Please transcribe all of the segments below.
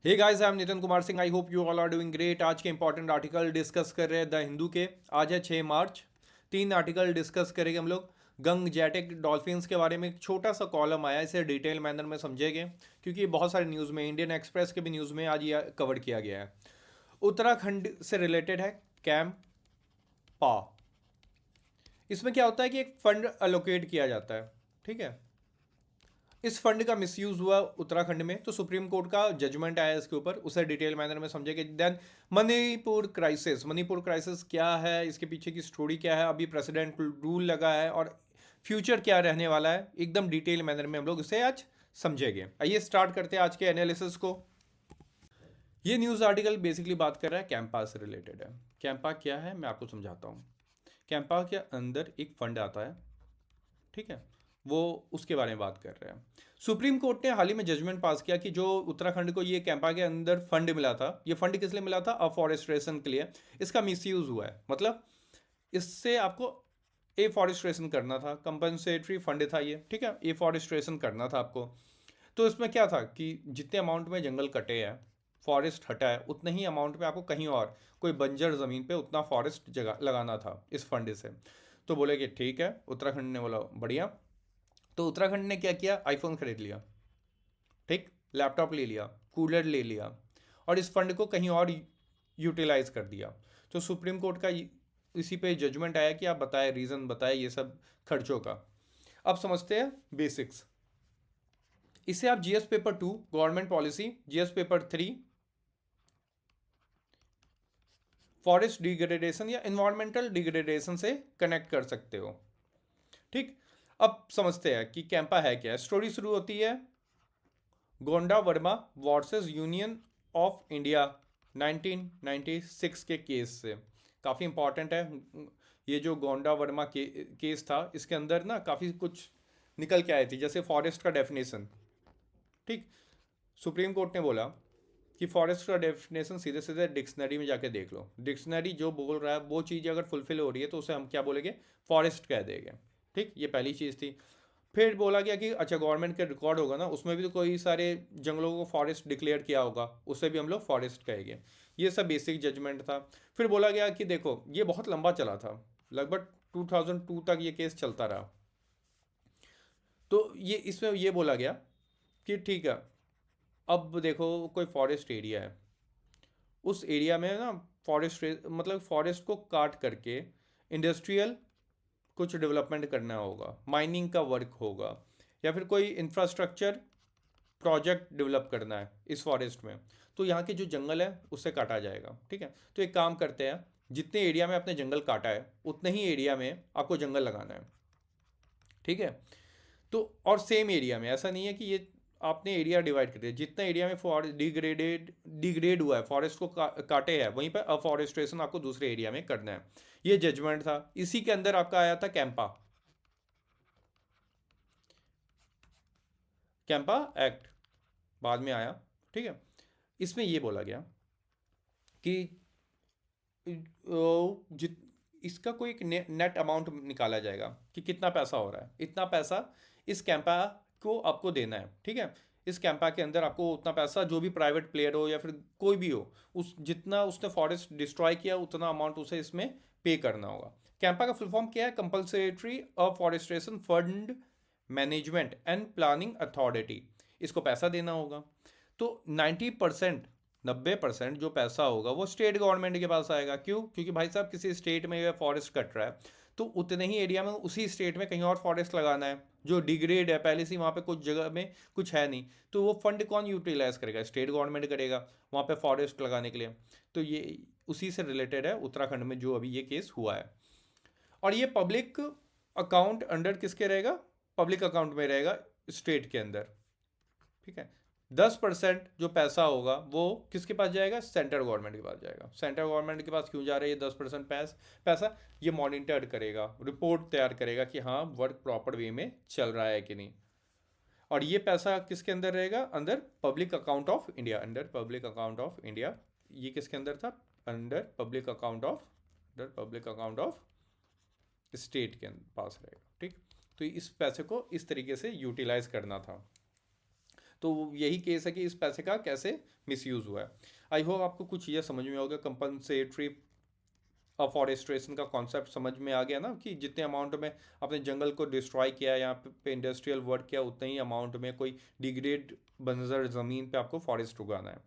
Hey guys, I am Nitin Kumar Singh. I hope you all are doing great. आज के important article discuss कर रहे हैं द हिंदू के। आज है 6 मार्च। 3 आर्टिकल डिस्कस करेंगे हम लोग। गंग जैटिक डॉल्फिन्स के बारे में एक छोटा सा कॉलम आया, इसे डिटेल मैनर में समझेंगे क्योंकि बहुत सारे न्यूज़ में, इंडियन एक्सप्रेस के भी न्यूज़ में आज ये कवर किया गया है। उत्तराखंड से रिलेटेड है कैंप पा। इसमें क्या होता है कि एक फंड अलोकेट किया जाता है, ठीक है। इस फंड का मिसयूज हुआ उत्तराखंड में, तो सुप्रीम कोर्ट का जजमेंट आया इसके ऊपर, उसे डिटेल मैनर में समझेंगे। Then Manipur crisis. Manipur crisis क्या है, इसके पीछे की स्टोरी क्या है, अभी प्रेसिडेंट रूल लगा है और फ्यूचर क्या रहने वाला है, एकदम डिटेल मैनर में हम लोग इसे आज समझेंगे। आइए स्टार्ट करते हैं आज के एनालिसिस को। ये न्यूज़ आर्टिकल बेसिकली बात कर रहा है कैंपा से रिलेटेड है। कैंपा क्या है मैं आपको समझाता हूँ। कैंपा के अंदर एक फंड आता है, ठीक है। वो उसके बारे में बात कर रहे हैं। सुप्रीम कोर्ट ने हाल ही में जजमेंट पास किया कि जो उत्तराखंड को ये कैंपा के अंदर फंड मिला था, ये फंड किस लिए मिला था? अफॉरेस्ट्रेशन के लिए। इसका मिसयूज हुआ है, मतलब इससे आपको एफॉरेस्ट्रेशन करना था, कंपनसेटरी फंड था ये, ठीक है। एफॉरेस्ट्रेशन करना था आपको। तो इसमें क्या था कि जितने अमाउंट में जंगल कटे हैं, फॉरेस्ट हटा है, उतने ही अमाउंट में आपको कहीं और कोई बंजर ज़मीन पे उतना फॉरेस्ट जगह लगाना था इस फंड से। तो बोले कि ठीक है, उत्तराखंड ने बोला बढ़िया। तो उत्तराखंड ने क्या किया? आईफोन खरीद लिया, ठीक, लैपटॉप ले लिया, कूलर ले लिया और इस फंड को कहीं और यूटिलाइज कर दिया। तो सुप्रीम कोर्ट का इसी पे जजमेंट आया कि आप बताएं, रीज़न बताएं ये सब खर्चों का। अब समझते हैं बेसिक्स। इसे आप GS paper 2 government policy, GS paper 3 forest degradation या इन्वायरमेंटल डिग्रेडेशन से कनेक्ट कर सकते हो, ठीक। अब समझते हैं कि कैंपा है क्या। स्टोरी शुरू होती है Gonda Verma versus union of India 1996 के केस से। काफ़ी इंपॉर्टेंट है ये जो गोंडा वर्मा केस था। इसके अंदर ना काफ़ी कुछ निकल के आई थी, जैसे फॉरेस्ट का डेफिनेशन, ठीक। सुप्रीम कोर्ट ने बोला कि फॉरेस्ट का डेफिनेशन सीधे सीधे डिक्शनरी में जाके देख लो। डिक्शनरी जो बोल रहा है वो चीज़ अगर फुलफिल हो रही है तो उसे हम क्या बोलेंगे? फॉरेस्ट कह देंगे, ठीक। ये पहली चीज़ थी। फिर बोला गया कि अच्छा, गवर्नमेंट का रिकॉर्ड होगा ना, उसमें भी तो कोई सारे जंगलों को फॉरेस्ट डिक्लेयर किया होगा, उसे भी हम लोग फॉरेस्ट कहेंगे। ये सब बेसिक जजमेंट था। फिर बोला गया कि देखो ये बहुत लंबा चला था, लगभग 2002 तक ये केस चलता रहा। तो ये इसमें ये बोला गया कि ठीक है, अब देखो कोई फॉरेस्ट एरिया है, उस एरिया में ना फॉरेस्ट मतलब फॉरेस्ट को काट करके इंडस्ट्रियल कुछ डेवलपमेंट करना होगा, माइनिंग का वर्क होगा, या फिर कोई इंफ्रास्ट्रक्चर प्रोजेक्ट डेवलप करना है इस फॉरेस्ट में। तो यहाँ के जो जंगल है उससे काटा जाएगा, ठीक है। तो एक काम करते हैं, जितने एरिया में आपने जंगल काटा है उतने ही एरिया में आपको जंगल लगाना है, ठीक है। तो और सेम एरिया में, ऐसा नहीं है कि ये आपने एरिया डिवाइड कर दिया, जितना एरिया में फॉरेस्ट डिग्रेड हुआ है, फॉरेस्ट को काटे है, वहीं पर अफॉरेस्ट्रेशन आपको दूसरे एरिया में करना है। ये जजमेंट था। इसी के अंदर आपका आया था कैंपा। कैंपा एक्ट बाद में आया, ठीक है। इसमें ये बोला गया कि जित इसका कोई एक नेट अमाउंट निकाला जाएगा कि कितना पैसा हो रहा है, इतना पैसा इस कैंपा को आपको देना है, ठीक है। इस कैंपा के अंदर आपको उतना पैसा, जो भी प्राइवेट प्लेयर हो या फिर कोई भी हो, उस जितना उसने फॉरेस्ट डिस्ट्रॉय किया उतना अमाउंट उसे इसमें पे करना होगा। कैंपा का फुल फॉर्म क्या है? Compulsory afforestation fund management and planning authority. इसको पैसा देना होगा। तो 90%, 90% जो पैसा होगा वो स्टेट गवर्नमेंट के पास आएगा। क्यों? क्योंकि भाई साहब किसी स्टेट में फॉरेस्ट कट रहा है तो उतने ही एरिया में उसी स्टेट में कहीं और फॉरेस्ट लगाना है जो डिग्रेड है पहले से, वहाँ पे कुछ जगह में कुछ है नहीं, तो वो फंड कौन यूटिलाइज करेगा? स्टेट गवर्नमेंट करेगा वहाँ पे फॉरेस्ट लगाने के लिए। तो ये उसी से रिलेटेड है उत्तराखंड में जो अभी ये केस हुआ है। और ये पब्लिक अकाउंट अंडर किसके रहेगा? पब्लिक अकाउंट में रहेगा, स्टेट के अंदर, ठीक है। 10% जो पैसा होगा वो किसके पास जाएगा? सेंट्रल गवर्नमेंट के पास जाएगा। सेंट्रल गवर्नमेंट के पास क्यों जा रहा है ये 10% पैसा? ये मॉनिटर करेगा, रिपोर्ट तैयार करेगा कि हाँ वर्क प्रॉपर वे में चल रहा है कि नहीं। और ये पैसा किसके अंदर रहेगा? अंदर public account of India, under public account of India. ये किसके अंदर था? Under public account of, under public account of state के पास रहेगा, ठीक। तो इस पैसे को इस तरीके से यूटिलाइज करना था। तो यही केस है कि इस पैसे का कैसे मिसयूज़ हुआ है। आई होप आपको कुछ चीज़ें समझ में होगा, कंपनसेटरी अफॉरेस्ट्रेशन का कॉन्सेप्ट समझ में आ गया ना, कि जितने अमाउंट में आपने जंगल को डिस्ट्रॉय किया, यहाँ पे इंडस्ट्रियल वर्क किया, उतने ही अमाउंट में कोई डिग्रेड बंजर ज़मीन पे आपको फॉरेस्ट उगाना है।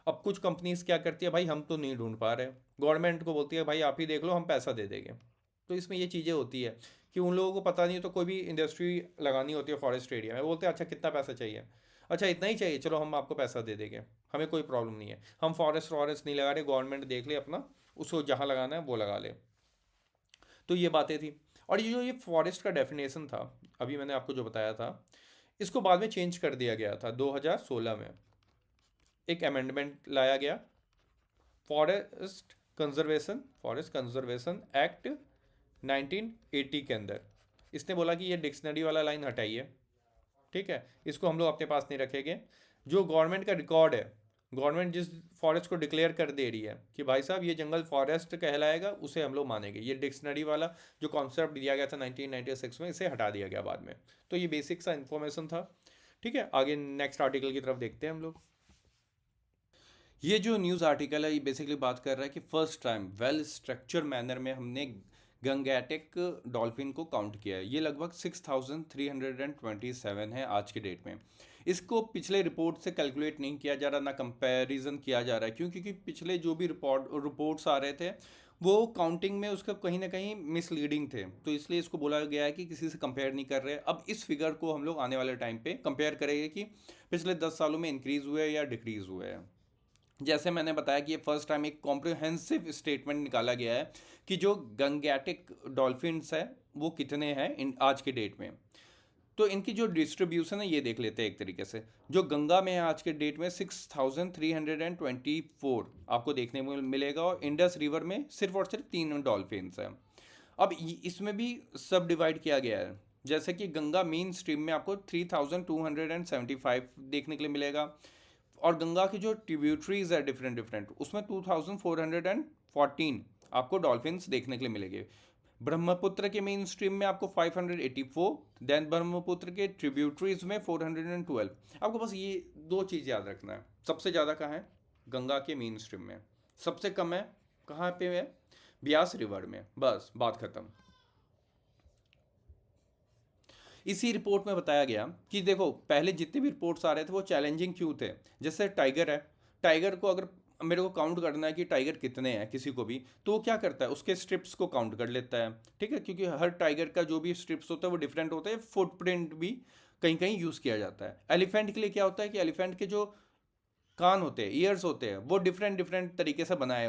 अब कुछ कंपनीज क्या करती है, भाई हम तो नहीं ढूंढ पा रहे, गवर्नमेंट को बोलती है भाई आप ही देख लो, हम पैसा दे देंगे। तो इसमें ये चीज़ें होती है कि उन लोगों को पता नहीं, तो कोई भी इंडस्ट्री लगानी होती है फॉरेस्ट एरिया में, बोलते हैं अच्छा कितना पैसा चाहिए, अच्छा इतना ही चाहिए, चलो हम आपको पैसा दे देंगे, हमें कोई प्रॉब्लम नहीं है, हम फॉरेस्ट वॉरेस्ट नहीं लगा रहे, गवर्नमेंट देख ले अपना, उसको जहाँ लगाना है वो लगा ले। तो ये बातें थी। और ये जो ये फॉरेस्ट का डेफिनेशन था, अभी मैंने आपको जो बताया था, इसको बाद में चेंज कर दिया गया था 2016 में, एक अमेंडमेंट लाया गया, फॉरेस्ट कंजर्वेशन एक्ट 1980 के अंदर। इसने बोला कि ये डिक्शनरी वाला लाइन हटाइए, ठीक है, इसको हम लोग अपने पास नहीं रखेंगे। जो गवर्नमेंट का रिकॉर्ड है, गवर्नमेंट जिस फॉरेस्ट को डिक्लेयर कर दे रही है कि भाई साहब ये जंगल फॉरेस्ट कहलाएगा, उसे हम लोग मानेंगे। ये डिक्शनरी वाला जो कॉन्सेप्ट दिया गया था 1996 में, इसे हटा दिया गया बाद में। तो ये बेसिक सा इन्फॉर्मेशन था, ठीक है। आगे नेक्स्ट आर्टिकल की तरफ देखते हैं हम लोग। ये जो न्यूज़ आर्टिकल है, ये बेसिकली बात कर रहा है कि first time well structure manner में हमने गंगैटिक डॉल्फिन को काउंट किया है। ये लगभग 6327 है आज के डेट में। इसको पिछले रिपोर्ट से कैलकुलेट नहीं किया जा रहा, ना कंपैरिजन किया जा रहा है, क्यों? क्योंकि पिछले जो भी रिपोर्ट्स आ रहे थे वो काउंटिंग में उसका कहीं ना कहीं मिसलीडिंग थे, तो इसलिए इसको बोला गया है कि किसी से कंपेयर नहीं कर रहे। अब इस फिगर को हम लोग आने वाले टाइम पे कंपेयर करेंगे कि पिछले 10 सालों में इंक्रीज़ हुए या डिक्रीज़ हुए हैं। जैसे मैंने बताया कि ये फर्स्ट टाइम एक कॉम्प्रिहेंसिव स्टेटमेंट निकाला गया है कि जो गंगैटिक डॉल्फिन्स है वो कितने हैं इन आज के डेट में। तो इनकी जो डिस्ट्रीब्यूशन है ये देख लेते हैं एक तरीके से। जो गंगा में है आज के डेट में 6324 आपको देखने को मिलेगा, और इंडस रिवर में सिर्फ और सिर्फ 3 डॉल्फिन्स हैं। अब इसमें भी सब डिवाइड किया गया है, जैसे कि गंगा मेन स्ट्रीम में आपको 3275 देखने के लिए मिलेगा, और गंगा की जो ट्रिब्यूटरीज है डिफरेंट डिफरेंट, उसमें 2414 आपको डॉल्फिन्स देखने के लिए मिलेंगे। ब्रह्मपुत्र के मेन स्ट्रीम में आपको 584, देन ब्रह्मपुत्र के ट्रिब्यूटरीज में 412। आपको बस ये दो चीज़ याद रखना है, सबसे ज़्यादा कहाँ है? गंगा के मेन स्ट्रीम में। सबसे कम है कहाँ पे है? ब्यास रिवर में। बस बात खत्म। इसी रिपोर्ट में बताया गया कि देखो पहले जितने भी रिपोर्ट्स आ रहे थे वो चैलेंजिंग क्यों थे। जैसे टाइगर है, टाइगर को अगर मेरे को काउंट करना है कि टाइगर कितने हैं किसी को भी, तो वो क्या करता है, उसके स्ट्रिप्स को काउंट कर लेता है, ठीक है, क्योंकि हर टाइगर का जो भी स्ट्रिप्स होता है वो डिफरेंट होता है, फुटप्रिंट भी कहीं कहीं यूज़ किया जाता है। एलिफेंट के लिए क्या होता है कि एलिफेंट के जो कान होते हैं, ईयर्स होते हैं, वो डिफरेंट डिफरेंट तरीके से बने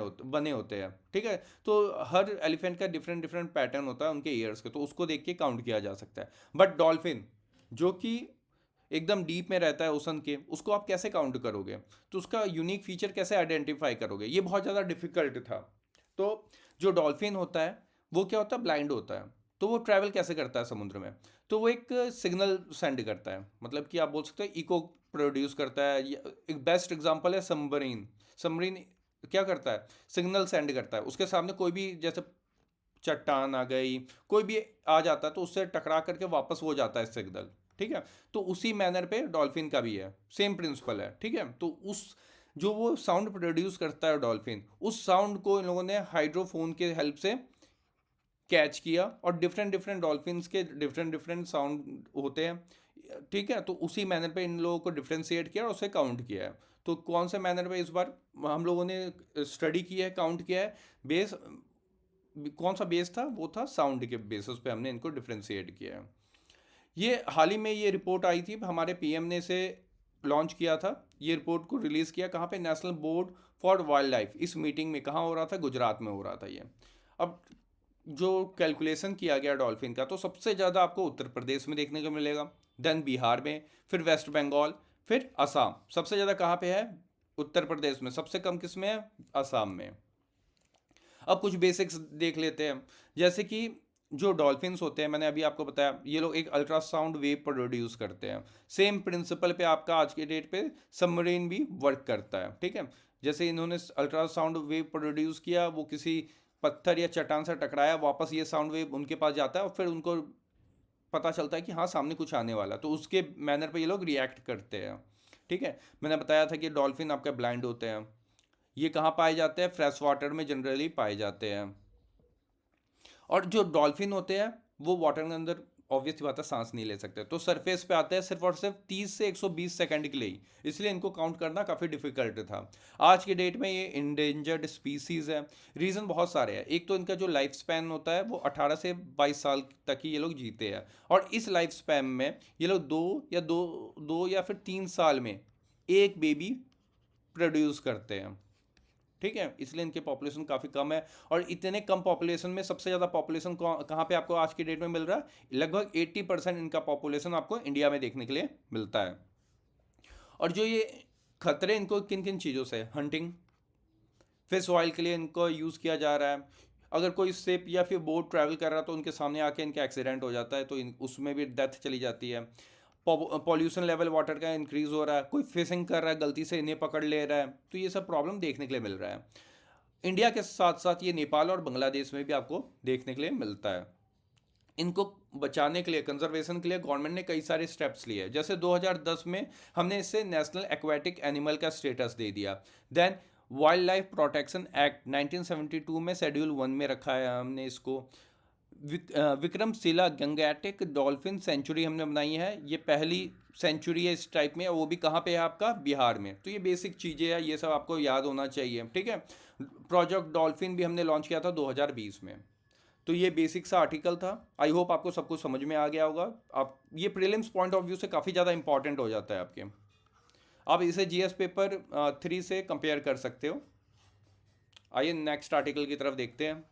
होते हैं, ठीक है। तो हर एलिफेंट का डिफरेंट डिफरेंट पैटर्न होता है उनके ईयर्स के, तो उसको देख के काउंट किया जा सकता है। बट डॉल्फिन जो कि एकदम डीप में रहता है ओशन के, उसको आप कैसे काउंट करोगे? तो उसका यूनिक फीचर कैसे आइडेंटिफाई करोगे? ये बहुत ज़्यादा डिफिकल्ट था। तो जो डॉल्फिन होता है वो क्या होता है, ब्लाइंड होता है। तो वो ट्रैवल कैसे करता है समुद्र में? तो वो एक सिग्नल सेंड करता है, मतलब कि आप बोल सकते हैं इको प्रोड्यूस करता है। एक बेस्ट एग्जांपल है सबमरीन। सबमरीन क्या करता है? सिग्नल सेंड करता है, उसके सामने कोई भी जैसे चट्टान आ गई, कोई भी आ जाता है तो उससे टकरा करके वापस हो जाता है सिग्नल, ठीक है। तो उसी मैनर पे डॉल्फिन का भी है, सेम प्रिंसिपल है, ठीक है। तो उस जो वो साउंड प्रोड्यूस करता है डॉल्फिन, उस साउंड को इन लोगों ने हाइड्रोफोन के हेल्प से कैच किया, और डिफरेंट डिफरेंट डॉल्फिन्स के डिफरेंट डिफरेंट साउंड होते हैं, ठीक है। तो उसी मैनर पे इन लोगों को डिफ्रेंशिएट किया और उसे काउंट किया है। तो कौन से मैनर पे इस बार हम लोगों ने स्टडी किया है, काउंट किया है? बेस कौन सा बेस था? वो था साउंड के बेसिस पे हमने इनको डिफ्रेंशिएट किया है। ये हाल ही में ये रिपोर्ट आई थी, हमारे पीएम ने इसे लॉन्च किया था। ये रिपोर्ट को रिलीज़ किया कहाँ पे? National board for wild life. इस मीटिंग में कहाँ हो रहा था? गुजरात में हो रहा था ये। अब जो कैलकुलेशन किया गया डॉल्फिन का, तो सबसे ज़्यादा आपको उत्तर प्रदेश में देखने को मिलेगा, देन बिहार में, फिर वेस्ट बंगाल, फिर असम। सबसे ज़्यादा कहाँ पे है? उत्तर प्रदेश में। सबसे कम किस में है? असम में। अब कुछ बेसिक्स देख लेते हैं, जैसे कि जो डॉल्फिन्स होते हैं, मैंने अभी आपको बताया ये लोग एक अल्ट्रासाउंड वेव प्रोड्यूस करते हैं। सेम प्रिंसिपल पे आपका आज के डेट पे सबमरीन भी वर्क करता है, ठीक है। जैसे इन्होंने अल्ट्रासाउंड वेव प्रोड्यूस किया, वो किसी पत्थर या चट्टान से टकराया, वापस ये साउंड वेव उनके पास जाता है और फिर उनको पता चलता है कि हाँ सामने कुछ आने वाला, तो उसके मैनर पे ये लोग रिएक्ट करते हैं। ठीक है, मैंने बताया था कि डॉल्फिन आपके ब्लाइंड होते हैं। ये कहाँ पाए जाते हैं? फ्रेश वाटर में जनरली पाए जाते हैं। और जो डॉल्फिन होते हैं वो वाटर के अंदर ऑब्वियस बात है सांस नहीं ले सकते, तो सरफेस पे आते हैं सिर्फ और सिर्फ 30 से 120 सेकंड के लिए ही, इसलिए इनको काउंट करना काफ़ी डिफिकल्ट था। आज के डेट में ये इंडेंजर्ड स्पीसीज है। रीज़न बहुत सारे हैं। एक तो इनका जो लाइफ स्पैन होता है वो 18 से 22 साल तक ही ये लोग जीते हैं, और इस लाइफ स्पैन में ये लोग दो या फिर 3 साल में एक बेबी प्रोड्यूस करते हैं। ठीक है, इसलिए इनकी पॉपुलेशन काफ़ी कम है। और इतने कम पॉपुलेशन में सबसे ज़्यादा पॉपुलेशन कहाँ पे आपको आज की डेट में मिल रहा है? लगभग 80% इनका पॉपुलेशन आपको इंडिया में देखने के लिए मिलता है। और जो ये खतरे इनको किन किन चीज़ों से? हंटिंग, फिश ऑयल के लिए इनको यूज़ किया जा रहा है। अगर कोई शिप या फिर बोट ट्रैवल कर रहा है तो उनके सामने आके इनका एक्सीडेंट हो जाता है, तो उसमें भी डेथ चली जाती है। पॉल्यूशन लेवल वाटर का इंक्रीज हो रहा है, कोई फिशिंग कर रहा है गलती से इन्हें पकड़ ले रहा है, तो ये सब प्रॉब्लम देखने के लिए मिल रहा है। इंडिया के साथ साथ ये नेपाल और बांग्लादेश में भी आपको देखने के लिए मिलता है। इनको बचाने के लिए, कंजर्वेशन के लिए गवर्नमेंट ने कई सारे स्टेप्स लिए। जैसे 2010 में हमने इसे नेशनल एक्वेटिक एनिमल का स्टेटस दे दिया। Then wild life protection act 1972 में शेड्यूल 1 में रखा है हमने इसको। विक्रमशिला गंगेटिक डॉल्फिन सेंचुरी हमने बनाई है, ये पहली सेंचुरी है इस टाइप में, वो भी कहाँ पे है आपका? बिहार में। तो ये बेसिक चीज़ें हैं, ये सब आपको याद होना चाहिए। ठीक है, प्रोजेक्ट डॉल्फिन भी हमने लॉन्च किया था 2020 में। तो ये बेसिक सा आर्टिकल था। आई होप आपको सब कुछ समझ में आ गया होगा। आप ये प्रीलिम्स पॉइंट ऑफ व्यू से काफ़ी ज़्यादा इंपॉर्टेंट हो जाता है आपके। आप इसे जीएस पेपर 3 से कंपेयर कर सकते हो। आइए नेक्स्ट आर्टिकल की तरफ देखते हैं।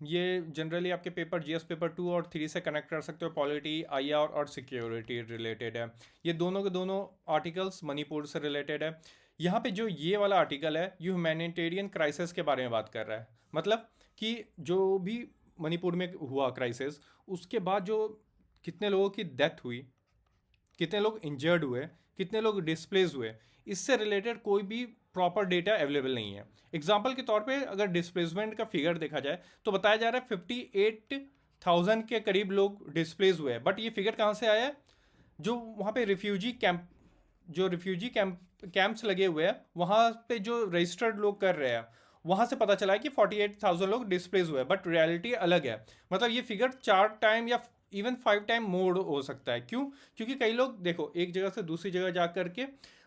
ये जनरली आपके पेपर जीएस पेपर 2 और 3 से कनेक्ट कर सकते हो। पॉलिटी, आईआर और सिक्योरिटी रिलेटेड है। ये दोनों के दोनों आर्टिकल्स मणिपुर से रिलेटेड है। यहाँ पे जो ये वाला आर्टिकल है ये ह्यूमैनिटेरियन क्राइसिस के बारे में बात कर रहा है। मतलब कि जो भी मणिपुर में हुआ क्राइसिस, उसके बाद जो कितने लोगों की डेथ हुई, कितने लोग इंजर्ड हुए, कितने लोग डिस्प्लेस हुए, इससे रिलेटेड कोई भी प्रॉपर डेटा अवेलेबल नहीं है। एग्जाम्पल के तौर पे अगर डिस्प्लेसमेंट का फिगर देखा जाए तो बताया जा रहा है 58,000 के करीब लोग डिस्प्लेस हुए हैं। बट ये फिगर कहाँ से आया है? जो वहाँ पे रिफ्यूजी कैंप, जो रिफ्यूजी कैंप्स लगे हुए हैं वहाँ पे जो रजिस्टर्ड लोग कर रहे हैं, वहाँ से पता चला है कि 48,000 लोग डिस्प्लेस हुए, बट रियलिटी अलग है। मतलब ये फिगर 4 टाइम या इवन 5 टाइम मोर हो सकता है। क्यों? क्योंकि कई लोग देखो एक जगह से दूसरी जगह जा करके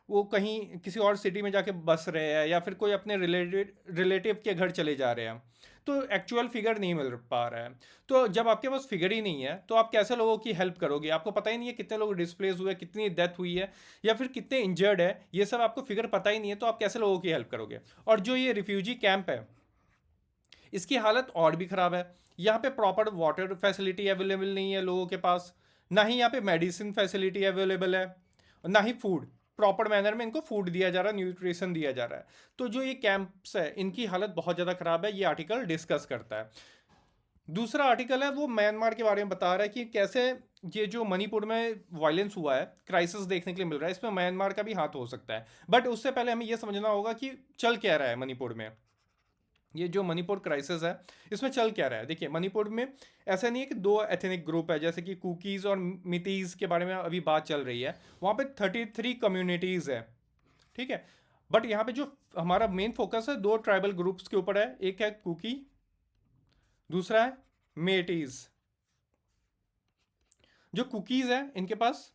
वो कहीं किसी और सिटी में जाके बस रहे हैं, या फिर कोई अपने रिलेटिव के घर चले जा रहे हैं, तो एक्चुअल फिगर नहीं मिल पा रहा है। तो जब आपके पास फिगर ही नहीं है तो आप कैसे लोगों की हेल्प करोगे? आपको पता ही नहीं है कितने लोग डिस्प्लेस हुए, कितनी डेथ हुई है, या फिर कितने इंजर्ड है, ये सब आपको फिगर पता ही नहीं है, तो आप कैसे लोगों की हेल्प करोगे? और जो ये रिफ्यूजी कैंप है इसकी हालत और भी ख़राब है। यहाँ पे प्रॉपर वाटर फैसिलिटी अवेलेबल नहीं है लोगों के पास, ना ही यहाँ पे मेडिसिन फैसिलिटी अवेलेबल है, ना ही फूड प्रॉपर मैनर में इनको फूड दिया जा रहा है, न्यूट्रिशन दिया जा रहा है। तो जो ये कैंप्स है इनकी हालत बहुत ज़्यादा ख़राब है, ये आर्टिकल डिस्कस करता है। दूसरा आर्टिकल है वो म्यांमार के बारे में बता रहा है कि कैसे ये जो मणिपुर में वायलेंस हुआ है, क्राइसिस देखने के लिए मिल रहा है, इसमें म्यांमार का भी हाथ हो सकता है। बट उससे पहले हमें यह समझना होगा कि चल क्या रहा है मणिपुर में। ये जो मणिपुर क्राइसिस है इसमें चल क्या रहा है? देखिए मणिपुर में ऐसा नहीं है कि दो एथनिक ग्रुप है, जैसे कि कुकीज़ और मितीज़ के बारे में अभी बात चल रही है। वहाँ पे 33 कम्युनिटीज़ है। ठीक है, बट यहाँ पे जो हमारा मेन फोकस है दो ट्राइबल ग्रुप्स के ऊपर है। एक है कुकी, दूसरा है मेटीज़। जो कुकीज़ है इनके पास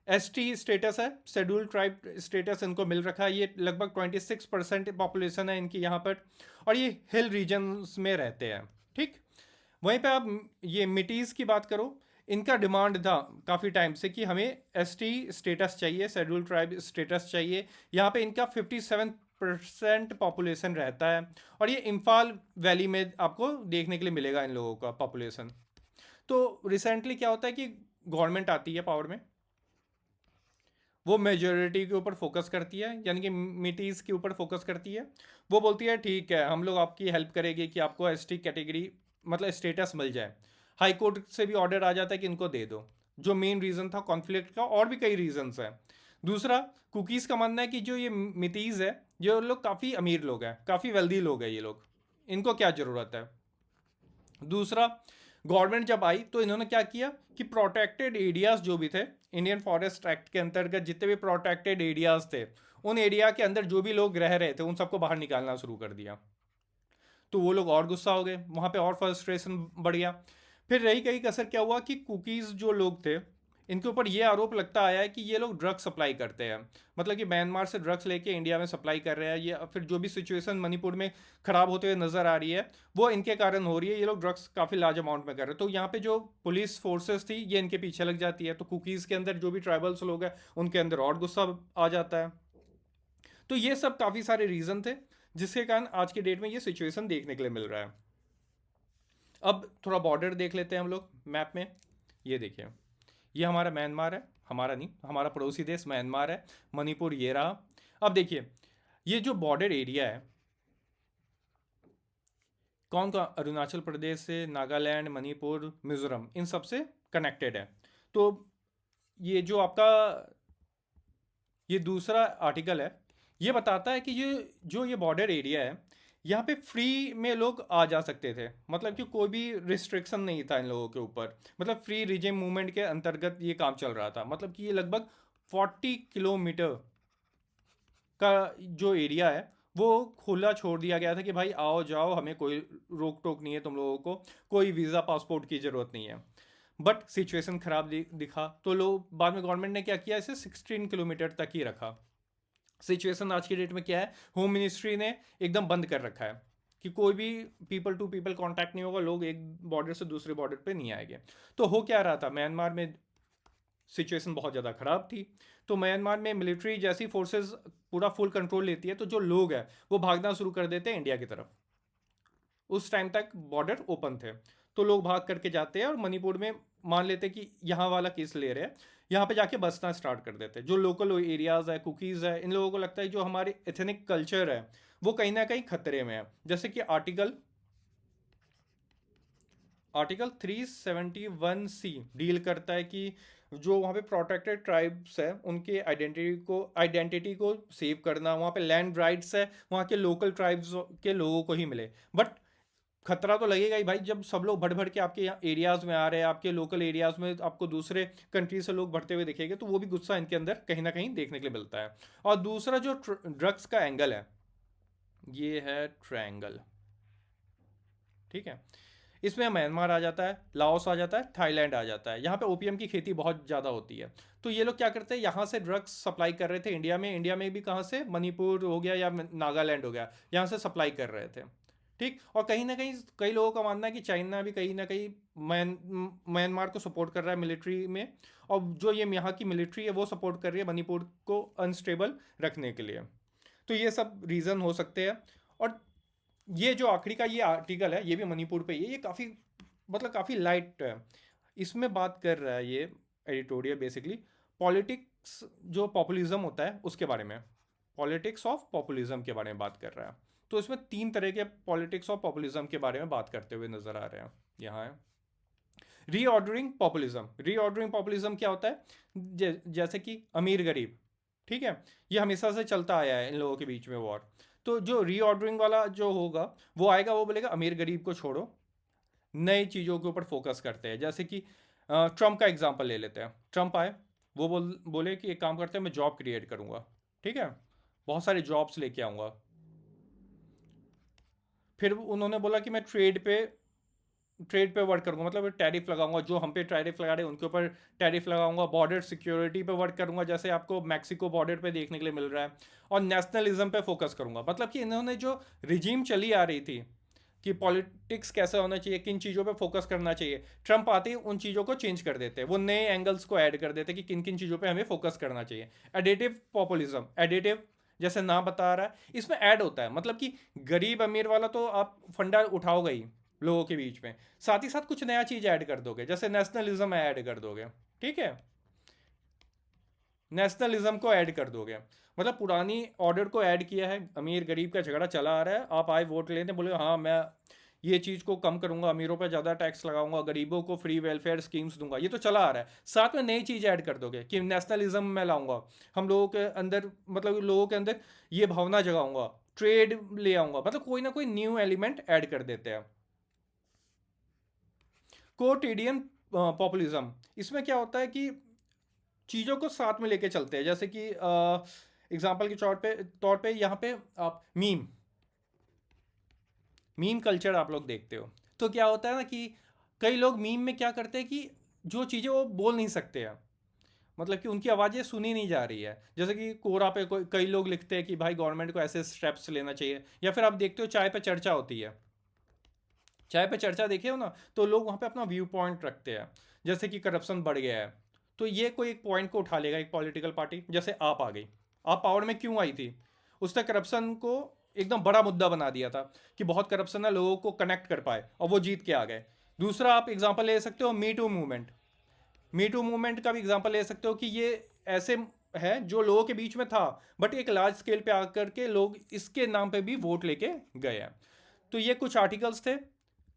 एसटी स्टेटस है, शेड्यूल ट्राइब स्टेटस इनको मिल रखा है। ये लगभग 26% पॉपुलेशन है इनकी यहाँ पर, और ये हिल रीजन्स में रहते हैं। ठीक, वहीं पे आप ये मिटीज़ की बात करो, इनका डिमांड था काफ़ी टाइम से कि हमें एसटी स्टेटस चाहिए, शेड्यूल ट्राइब स्टेटस चाहिए। यहाँ पे इनका 57% पॉपुलेशन रहता है, और ये इम्फाल वैली में आपको देखने के लिए मिलेगा इन लोगों का पॉपुलेशन। तो रिसेंटली क्या होता है कि गवर्नमेंट आती है पावर में, वो मेजोरिटी के ऊपर फोकस करती है, यानी कि मिटीज़ के ऊपर फोकस करती है। वो बोलती है ठीक है हम लोग आपकी हेल्प करेंगे कि आपको एसटी कैटेगरी मतलब स्टेटस मिल जाए। हाई कोर्ट से भी ऑर्डर आ जाता है कि इनको दे दो। जो मेन रीज़न था कॉन्फ्लिक्ट का, और भी कई रीजंस हैं। दूसरा, कुकीज़ का मानना है कि जो ये मिटीज़ है ये लोग काफ़ी अमीर लोग हैं, काफ़ी वेल्दी लोग हैं ये लोग, इनको क्या ज़रूरत है। दूसरा, गवर्नमेंट जब आई तो इन्होंने क्या किया कि प्रोटेक्टेड एरियाज जो भी थे, इंडियन फॉरेस्ट एक्ट के अंतर्गत जितने भी प्रोटेक्टेड एरियाज थे, उन एरिया के अंदर जो भी लोग रह रहे थे उन सबको बाहर निकालना शुरू कर दिया। तो वो लोग और गुस्सा हो गए, वहाँ पे और फ्रस्ट्रेशन बढ़ गया। फिर रही कहीं कसर क्या हुआ कि कुकीज़ जो लोग थे, इनके ऊपर ये आरोप लगता आया है कि ये लोग ड्रग्स सप्लाई करते हैं, मतलब कि म्यांमार से ड्रग्स लेके इंडिया में सप्लाई कर रहे हैं। ये फिर जो भी सिचुएशन मणिपुर में ख़राब होते हुए नज़र आ रही है वो इनके कारण हो रही है। ये लोग ड्रग्स काफ़ी लार्ज अमाउंट में कर रहे हैं, तो यहाँ पे जो पुलिस फोर्सेस थी ये इनके पीछे लग जाती है। तो कुकीज़ के अंदर जो भी ट्राइबल्स लोग हैं उनके अंदर और गुस्सा आ जाता है। तो ये सब काफ़ी सारे रीज़न थे जिसके कारण आज के डेट में ये सिचुएशन देखने के लिए मिल रहा है। अब थोड़ा बॉर्डर देख लेते हैं हम लोग मैप में। ये देखिए, ये हमारा म्यांमार है, हमारा नहीं, हमारा पड़ोसी देश म्यांमार है। मणिपुर ये रहा। अब देखिए, ये जो बॉर्डर एरिया है, कौन कौन, अरुणाचल प्रदेश से नागालैंड, मणिपुर, मिजोरम, इन सब से कनेक्टेड है। तो ये जो आपका ये दूसरा आर्टिकल है, ये बताता है कि ये जो ये बॉर्डर एरिया है, यहाँ पे फ्री में लोग आ जा सकते थे, मतलब कि कोई भी रिस्ट्रिक्शन नहीं था इन लोगों के ऊपर। मतलब फ्री रिजिम मूवमेंट के अंतर्गत ये काम चल रहा था। मतलब कि ये लगभग 40 किलोमीटर का जो एरिया है वो खुला छोड़ दिया गया था कि भाई आओ जाओ, हमें कोई रोक टोक नहीं है, तुम लोगों को कोई वीज़ा पासपोर्ट की ज़रूरत नहीं है। बट सिचुएशन खराब दिखा तो लोग बाद में गवर्नमेंट ने क्या किया, इसे 16 किलोमीटर तक ही रखा। सिचुएशन आज की डेट में क्या है, होम मिनिस्ट्री ने एकदम बंद कर रखा है कि कोई भी पीपल टू पीपल कांटेक्ट नहीं होगा, लोग एक बॉर्डर से दूसरे बॉर्डर पे नहीं आएंगे। तो हो क्या रहा था, म्यांमार में सिचुएशन बहुत ज़्यादा ख़राब थी। तो म्यांमार में मिलिट्री जैसी फोर्सेस पूरा फुल कंट्रोल लेती है तो जो लोग हैं वो भागना शुरू कर देते हैं इंडिया की तरफ। उस टाइम तक बॉर्डर ओपन थे तो लोग भाग करके जाते हैं और मणिपुर में मान लेते कि यहाँ वाला केस ले रहे हैं, यहाँ पे जाके बसना स्टार्ट कर देते हैं। जो लोकल एरियाज है, कुकीज़ है, इन लोगों को लगता है जो हमारे एथनिक कल्चर है वो कहीं ना कहीं खतरे में है। जैसे कि आर्टिकल आर्टिकल 371C डील करता है कि जो वहाँ पे प्रोटेक्टेड ट्राइब्स है उनके आइडेंटिटी को सेव करना, वहाँ पे लैंड राइट्स है वहाँ के लोकल ट्राइब्स के लोगों को ही मिले। बट खतरा तो लगेगा ही भाई, जब सब लोग भर भर के आपके यहाँ एरियाज में आ रहे हैं, आपके लोकल एरियाज में आपको दूसरे कंट्री से लोग बढ़ते हुए दिखेंगे तो वो भी गुस्सा इनके अंदर कहीं ना कहीं देखने के लिए मिलता है। और दूसरा जो ड्रग्स का एंगल है, ये है ट्रायंगल, ठीक है। इसमें म्यांमार आ जाता है, लाओस आ जाता है, थाईलैंड आ जाता है। यहाँ पे ओपीएम की खेती बहुत ज़्यादा होती है। तो ये लोग क्या करते हैं, यहाँ से ड्रग्स सप्लाई कर रहे थे इंडिया में। इंडिया में भी कहाँ से, मणिपुर हो गया या नागालैंड हो गया, यहाँ से सप्लाई कर रहे थे। ठीक, और कहीं ना कहीं कई लोगों का मानना है कि चाइना भी कहीं ना कहीं म्यांमार को सपोर्ट कर रहा है मिलिट्री में, और जो ये यहाँ की मिलिट्री है वो सपोर्ट कर रही है मणिपुर को अनस्टेबल रखने के लिए। तो ये सब रीज़न हो सकते हैं। और ये जो आखिरी का ये आर्टिकल है ये भी मणिपुर पे ही है। ये काफ़ी मतलब काफ़ी लाइट है। इसमें बात कर रहा है ये एडिटोरियल बेसिकली पॉलिटिक्स, जो पॉपुलिज्म होता है उसके बारे में, पॉलिटिक्स ऑफ पॉपुलिज्म के बारे में बात कर रहा है। तो इसमें 3 तरह के पॉलिटिक्स ऑफ पॉपुलिज्म के बारे में बात करते हुए नजर आ रहे हैं। यहाँ है रीऑर्डरिंग पॉपुलिज्म। रीऑर्डरिंग पॉपुलिज्म क्या होता है, जैसे कि अमीर गरीब, ठीक है, ये हमेशा से चलता आया है इन लोगों के बीच में वॉर। तो जो रीऑर्डरिंग वाला जो होगा वो आएगा, वो बोलेगा अमीर गरीब को छोड़ो, नई चीज़ों के ऊपर फोकस करते हैं। जैसे कि ट्रम्प का एग्जांपल ले लेते हैं। ट्रम्प आए, वो बोले कि एक काम करते हैं, मैं जॉब क्रिएट करूंगा, ठीक है, बहुत सारे जॉब्स लेके आऊंगा। फिर उन्होंने बोला कि मैं ट्रेड पे वर्क करूंगा, मतलब टैरिफ लगाऊंगा, जो हम पे टैरिफ लगा रहे हैं उनके ऊपर टैरिफ लगाऊंगा। बॉर्डर सिक्योरिटी पे वर्क करूंगा, जैसे आपको मैक्सिको बॉर्डर पे देखने के लिए मिल रहा है। और नेशनलिज्म पे फोकस करूंगा। मतलब कि इन्होंने जो रिजीम चली आ रही थी कि पॉलिटिक्स कैसा होना चाहिए, किन चीज़ों पे फोकस करना चाहिए, ट्रम्प आते ही उन चीज़ों को चेंज कर देते हैं, वो नए एंगल्स को ऐड कर देते हैं कि किन किन चीज़ों पे हमें फोकस करना चाहिए। एडिटिव पॉपुलिज्म, एडिटिव जैसे नाम बता रहा है इसमें ऐड होता है, मतलब कि गरीब अमीर वाला तो आप फंडा उठाओगे ही लोगों के बीच में, साथ ही साथ कुछ नया चीज़ ऐड कर दोगे, जैसे नेशनलिज्म ऐड कर दोगे, ठीक है, नेशनलिज्म को ऐड कर दोगे। मतलब पुरानी ऑर्डर को ऐड किया है, अमीर गरीब का झगड़ा चला आ रहा है, आप आए वोट लेने, बोले हाँ मैं ये चीज़ को कम करूंगा, अमीरों पर ज़्यादा टैक्स लगाऊंगा, गरीबों को फ्री वेलफेयर स्कीम्स दूंगा, ये तो चला आ रहा है। साथ में नई चीज़ ऐड कर दोगे कि नेशनलिज्म मैं लाऊंगा, हम लोगों के अंदर, मतलब लोगों के अंदर ये भावना जगाऊंगा, ट्रेड ले आऊंगा, मतलब कोई ना कोई न्यू एलिमेंट ऐड कर देते हैं। कोटिडियन पॉपुलिज्म, इसमें क्या होता है कि चीज़ों को साथ में लेके चलते हैं, जैसे कि एग्जाम्पल के तौर पे यहाँ पे आप मीम कल्चर आप लोग देखते हो, तो क्या होता है ना कि कई लोग मीम में क्या करते हैं कि जो चीज़ें वो बोल नहीं सकते हैं, मतलब कि उनकी आवाज़ें सुनी नहीं जा रही है, जैसे कि कोरा पे कई लोग लिखते हैं कि भाई गवर्नमेंट को ऐसे स्टेप्स लेना चाहिए, या फिर आप देखते हो चाय पे चर्चा होती है, चाय पे चर्चा देखे हो ना, तो लोग वहाँ पे अपना व्यू पॉइंट रखते हैं, जैसे कि करप्शन बढ़ गया है, तो ये कोई एक पॉइंट को उठा लेगा, एक पॉलिटिकल पार्टी जैसे आप आ गई, आप पावर में क्यों आई थी, उसने करप्शन को एकदम बड़ा मुद्दा बना दिया था कि बहुत करप्शन है, लोगों को कनेक्ट कर पाए और वो जीत के आ गए। दूसरा आप एग्जाम्पल ले सकते हो me too movement, me too movement का भी एग्जांपल ले सकते हो कि ये ऐसे है जो लोगों के बीच में था, बट एक लार्ज स्केल पे आकर के लोग इसके नाम पे भी वोट लेके गए हैं। तो ये कुछ आर्टिकल्स थे